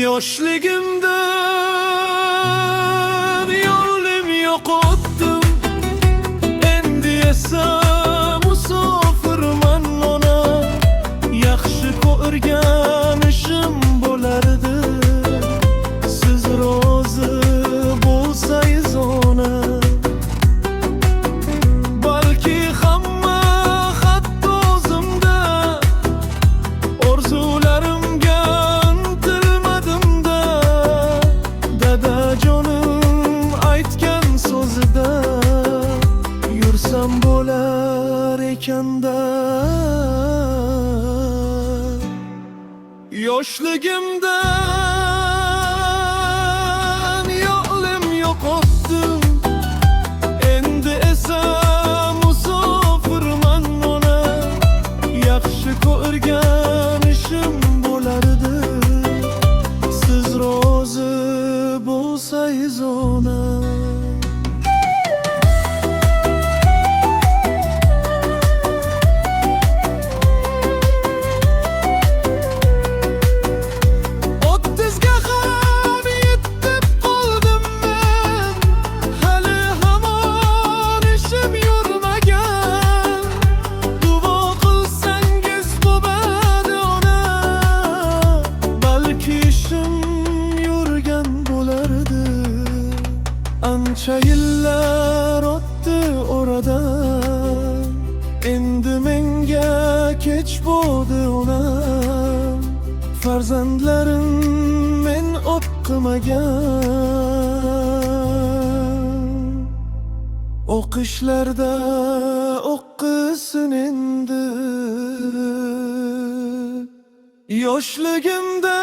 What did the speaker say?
Yoshligimdan yo'lim yo'qotdim, endi esa musofirman ona. Yaxshi ko'rganishim bo'lardi, siz rozi bo'lsangiz ona. Balki hamma hatto o'zimda orzularimga intilmadim-da, dadajonim aytgan so'zida yursam bo'lar ekanda. Yoshligimdan yo'lim yo'qotdim, endi esa musofirman ona. Yaxshi ko'rganishim bo'lardi, siz rozi bo'lsangiz ona. Ancha yillar o'tdi oradan, endi menga kech bo'ldi onam. Farzandlarim men o'qimagan, o'qishlarda o'qisin endi. Yoshligimda